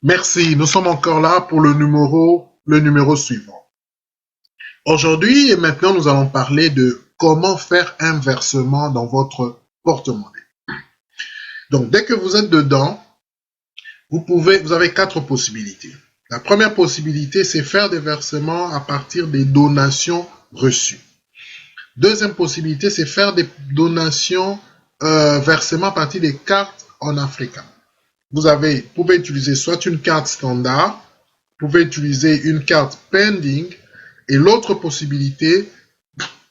Merci, nous sommes encore là pour le numéro suivant. Aujourd'hui et maintenant, nous allons parler de comment faire un versement dans votre porte-monnaie. Donc, dès que vous êtes dedans, vous avez quatre possibilités. La première possibilité, c'est faire des versements à partir des donations reçues. Deuxième possibilité, c'est faire des donations, versements à partir des cartes en Africa. Vous pouvez utiliser soit une carte standard, vous pouvez utiliser une carte pending, et l'autre possibilité,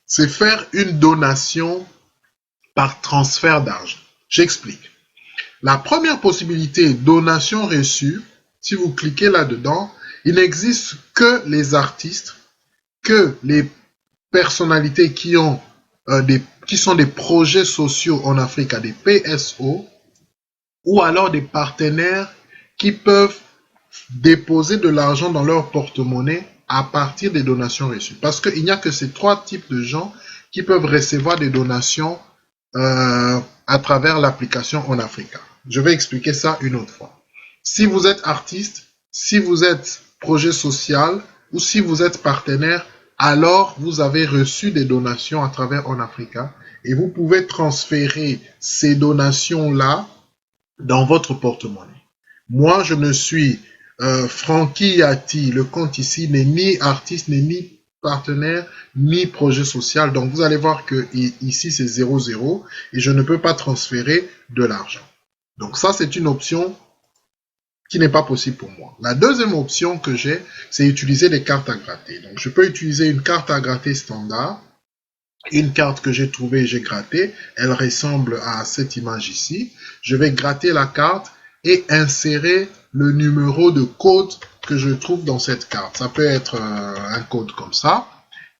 c'est faire une donation par transfert d'argent. J'explique. La première possibilité, donation reçue, si vous cliquez là-dedans, il n'existe que les artistes, que les personnalités qui sont des projets sociaux en Afrique, des PSO, ou alors des partenaires qui peuvent déposer de l'argent dans leur porte-monnaie à partir des donations reçues. Parce qu'il n'y a que ces trois types de gens qui peuvent recevoir des donations à travers l'application en Africa. Je vais expliquer ça une autre fois. Si vous êtes artiste, si vous êtes projet social ou si vous êtes partenaire, alors vous avez reçu des donations à travers en Africa et vous pouvez transférer ces donations-là dans votre porte-monnaie. Moi, je ne suis Francky Yati, le compte ici n'est ni artiste, n'est ni partenaire, ni projet social. Donc, vous allez voir que ici, c'est 00 et je ne peux pas transférer de l'argent. Donc, ça, c'est une option qui n'est pas possible pour moi. La deuxième option que j'ai, c'est utiliser les cartes à gratter. Donc, je peux utiliser une carte à gratter standard, une carte que j'ai trouvée et j'ai grattée. Elle ressemble à cette image ici. Je vais gratter la carte et insérer le numéro de code que je trouve dans cette carte. Ça peut être un code comme ça.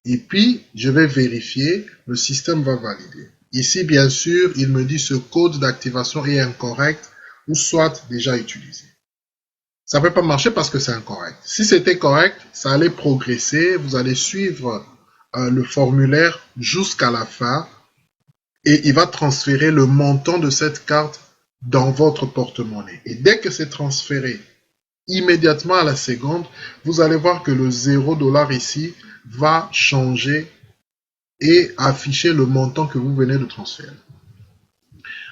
Et puis, je vais vérifier, le système va valider. Ici, bien sûr, il me dit ce code d'activation est incorrect ou soit déjà utilisé. Ça ne peut pas marcher parce que c'est incorrect. Si c'était correct, ça allait progresser. Vous allez suivre le formulaire jusqu'à la fin et il va transférer le montant de cette carte dans votre porte-monnaie. Et dès que c'est transféré, immédiatement à la seconde, vous allez voir que le 0$ ici va changer et afficher le montant que vous venez de transférer.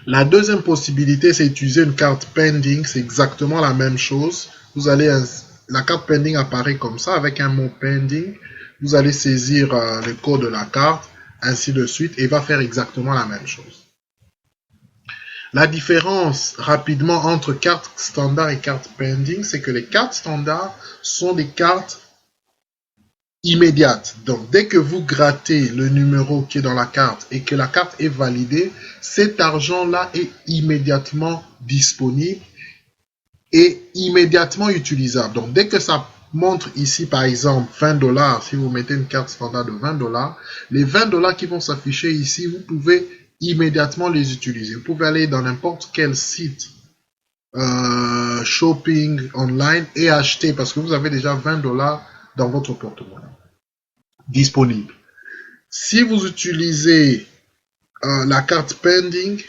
La deuxième possibilité, c'est utiliser une carte pending. C'est exactement la même chose. La carte pending apparaît comme ça avec un mot pending. Vous allez saisir le code de la carte, ainsi de suite, et va faire exactement la même chose. La différence rapidement entre carte standard et carte pending, c'est que les cartes standards sont des cartes immédiates. Donc, dès que vous grattez le numéro qui est dans la carte et que la carte est validée, cet argent-là est immédiatement disponible et immédiatement utilisable. Donc, dès que ça montre ici, par exemple, 20$, si vous mettez une carte standard de 20$, les 20$ qui vont s'afficher ici, vous pouvez immédiatement les utiliser. Vous pouvez aller dans n'importe quel site shopping online et acheter parce que vous avez déjà 20$ dans votre porte-monnaie disponible. Si vous utilisez la carte pending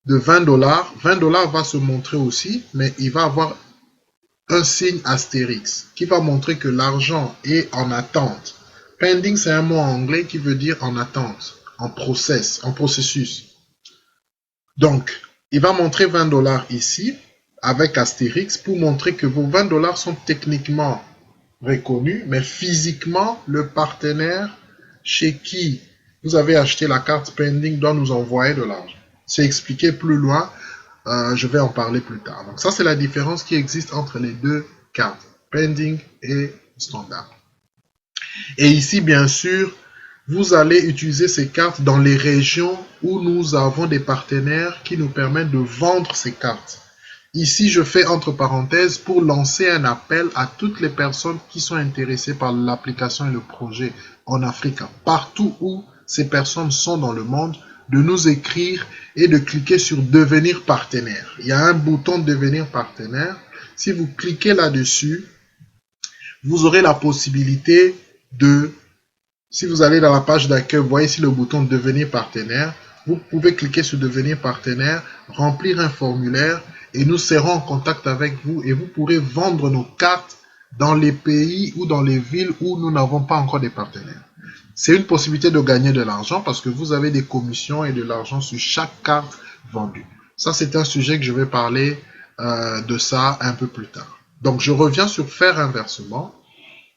de 20$, 20$ va se montrer aussi, mais il va avoir un signe astérix qui va montrer que l'argent est en attente. Pending, c'est un mot anglais qui veut dire en attente, en processus. Donc, il va montrer 20$ ici avec astérix pour montrer que vos 20$ sont techniquement reconnus, mais physiquement, le partenaire chez qui vous avez acheté la carte pending doit nous envoyer de l'argent. C'est expliqué plus loin, je vais en parler plus tard. Donc ça, c'est la différence qui existe entre les deux cartes, pending et standard. Et ici, bien sûr, vous allez utiliser ces cartes dans les régions où nous avons des partenaires qui nous permettent de vendre ces cartes. Ici, je fais entre parenthèses pour lancer un appel à toutes les personnes qui sont intéressées par l'application et le projet en Afrique, partout où ces personnes sont dans le monde, de nous écrire et de cliquer sur devenir partenaire. Il y a un bouton devenir partenaire. Si vous cliquez là-dessus, vous aurez la possibilité si vous allez dans la page d'accueil, vous voyez ici le bouton devenir partenaire. Vous pouvez cliquer sur devenir partenaire, remplir un formulaire et nous serons en contact avec vous et vous pourrez vendre nos cartes dans les pays ou dans les villes où nous n'avons pas encore des partenaires. C'est une possibilité de gagner de l'argent parce que vous avez des commissions et de l'argent sur chaque carte vendue. Ça, c'est un sujet que je vais parler de ça un peu plus tard. Donc, je reviens sur faire un versement.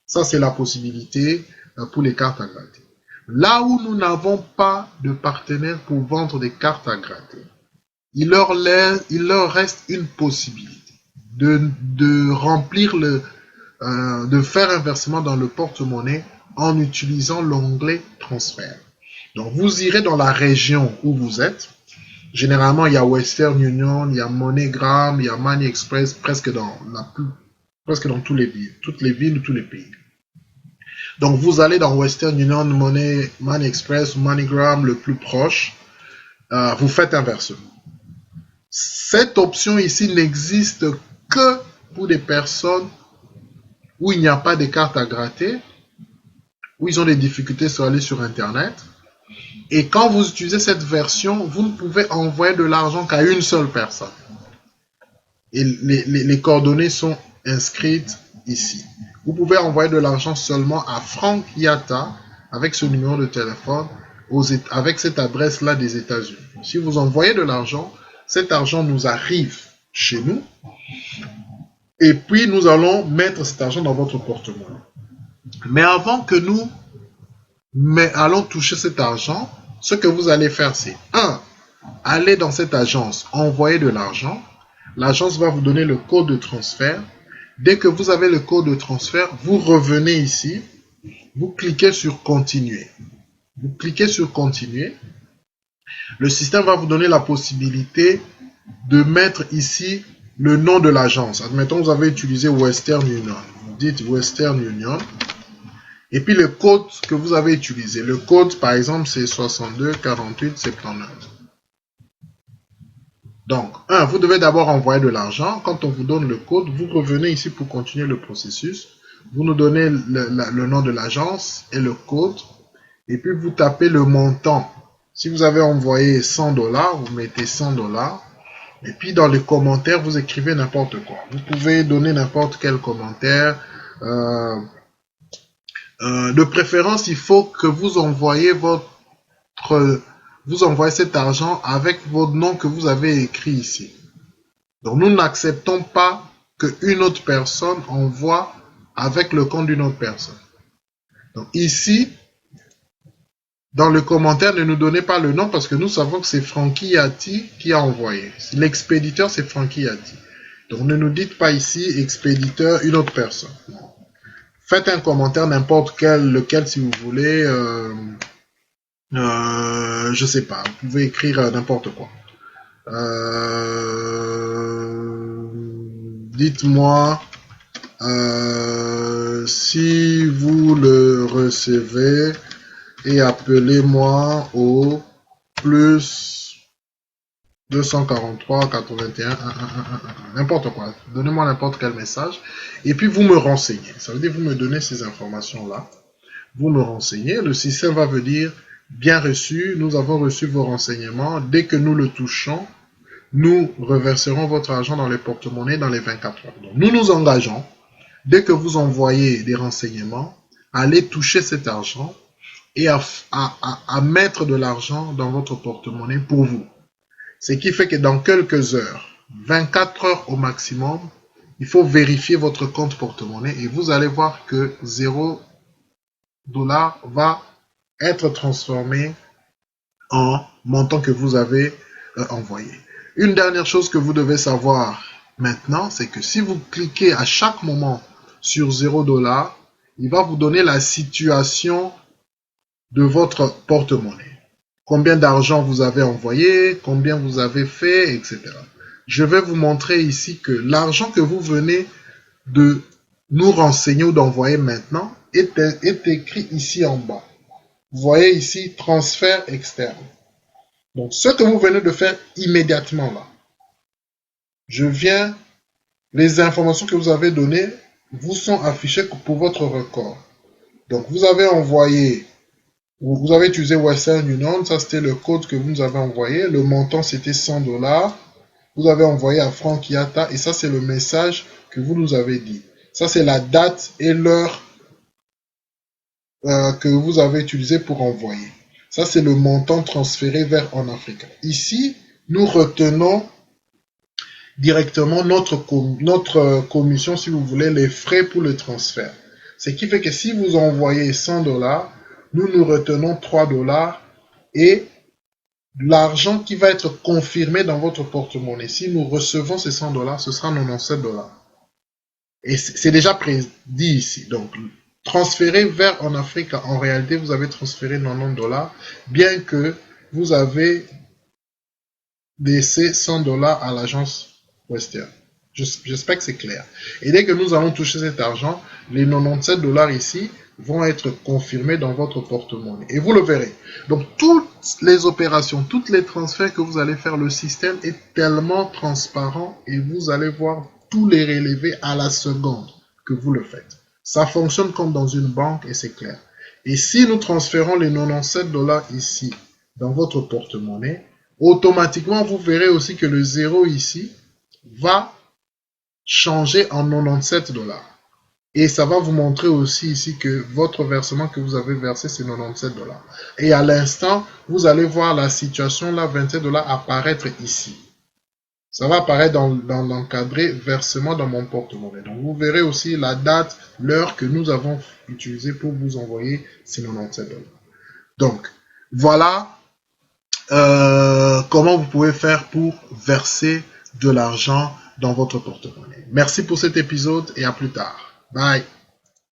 Ça, c'est la possibilité pour les cartes à gratter. Là où nous n'avons pas de partenaire pour vendre des cartes à gratter, il leur reste une possibilité de remplir de faire un versement dans le porte-monnaie en utilisant l'onglet transfert. Donc, vous irez dans la région où vous êtes. Généralement, il y a Western Union, il y a MoneyGram, il y a Money Express, presque dans toutes les villes ou tous les pays. Donc, vous allez dans Western Union, Money Express ou MoneyGram le plus proche. Vous faites un versement. Cette option ici n'existe que pour des personnes où il n'y a pas de cartes à gratter, où ils ont des difficultés sur aller sur Internet. Et quand vous utilisez cette version, vous ne pouvez envoyer de l'argent qu'à une seule personne. Et les coordonnées sont inscrites ici. Vous pouvez envoyer de l'argent seulement à Frank Yatta avec ce numéro de téléphone, avec cette adresse-là des États-Unis. Si vous envoyez de l'argent, cet argent nous arrive chez nous. Et puis, nous allons mettre cet argent dans votre porte-monnaie. Mais avant que nous allons toucher cet argent, ce que vous allez faire, c'est 1. Aller dans cette agence, envoyer de l'argent. L'agence va vous donner le code de transfert. Dès que vous avez le code de transfert, vous revenez ici. Vous cliquez sur Continuer. Vous cliquez sur Continuer. Le système va vous donner la possibilité de mettre ici le nom de l'agence. Admettons, vous avez utilisé Western Union. Vous dites Western Union. Et puis le code que vous avez utilisé. Le code, par exemple, c'est 62 48 79. Donc, 1, vous devez d'abord envoyer de l'argent. Quand on vous donne le code, vous revenez ici pour continuer le processus. Vous nous donnez le nom de l'agence et le code. Et puis, vous tapez le montant. Si vous avez envoyé $100, vous mettez $100. Et puis, dans les commentaires, vous écrivez n'importe quoi. Vous pouvez donner n'importe quel commentaire. De préférence, il faut que vous envoyez cet argent avec votre nom que vous avez écrit ici. Donc, nous n'acceptons pas qu'une autre personne envoie avec le compte d'une autre personne. Donc, ici, dans le commentaire, ne nous donnez pas le nom parce que nous savons que c'est Frankie Yatti qui a envoyé. L'expéditeur, c'est Frankie Yatti. Donc, ne nous dites pas ici, expéditeur, une autre personne. Faites un commentaire, n'importe lequel si vous voulez. Je sais pas, vous pouvez écrire n'importe quoi. Dites-moi si vous le recevez et appelez-moi au plus 243 81 n'importe quoi. Donnez-moi n'importe quel message et puis vous me renseignez. Ça veut dire vous me donnez ces informations-là. Vous me renseignez. Le système va vous dire bien reçu, nous avons reçu vos renseignements. Dès que nous le touchons, nous reverserons votre argent dans les porte-monnaies dans les 24 heures. Donc, nous nous engageons, dès que vous envoyez des renseignements, à aller toucher cet argent et à mettre de l'argent dans votre porte-monnaie pour vous. Ce qui fait que dans quelques heures, 24 heures au maximum, il faut vérifier votre compte porte-monnaie et vous allez voir que $0 va être transformé en montant que vous avez envoyé. Une dernière chose que vous devez savoir maintenant, c'est que si vous cliquez à chaque moment sur $0, il va vous donner la situation de votre porte-monnaie. Combien d'argent vous avez envoyé, combien vous avez fait, etc. Je vais vous montrer ici que l'argent que vous venez de nous renseigner ou d'envoyer maintenant est écrit ici en bas. Vous voyez ici, transfert externe. Donc, ce que vous venez de faire immédiatement là, les informations que vous avez données vous sont affichées pour votre record. Donc, vous avez utilisé Western Union, ça c'était le code que vous nous avez envoyé, le montant c'était $100. vous avez envoyé à Franck Yatta et ça c'est le message que vous nous avez dit. Ça c'est la date et l'heure que vous avez utilisé pour envoyer. Ça c'est le montant transféré vers En Africa. Ici, nous retenons directement notre commission, si vous voulez, les frais pour le transfert. Ce qui fait que si vous envoyez 100 $, nous retenons 3 $ et l'argent qui va être confirmé dans votre porte-monnaie. Si nous recevons ces 100 $, ce sera 97 $. Et c'est déjà prédit ici. Donc, transférer vers En Africa, en réalité, vous avez transféré 90 $, bien que vous avez laissé 100 $ à l'agence Western. J'espère que c'est clair. Et dès que nous allons toucher cet argent, les 97 $ ici vont être confirmés dans votre porte-monnaie. Et vous le verrez. Donc, toutes les opérations, tous les transferts que vous allez faire, le système est tellement transparent et vous allez voir tous les relevés à la seconde que vous le faites. Ça fonctionne comme dans une banque et c'est clair. Et si nous transférons les 97 $ ici dans votre porte-monnaie, automatiquement, vous verrez aussi que le 0 ici va changer en 97 $. Et ça va vous montrer aussi ici que votre versement que vous avez versé, c'est 97 $. Et à l'instant, vous allez voir la situation, là, 27 $ apparaître ici. Ça va apparaître dans l'encadré versement dans mon porte-monnaie. Donc, vous verrez aussi la date, l'heure que nous avons utilisée pour vous envoyer ces 97 $. Donc, voilà comment vous pouvez faire pour verser de l'argent dans votre porte-monnaie. Merci pour cet épisode et à plus tard. Bye.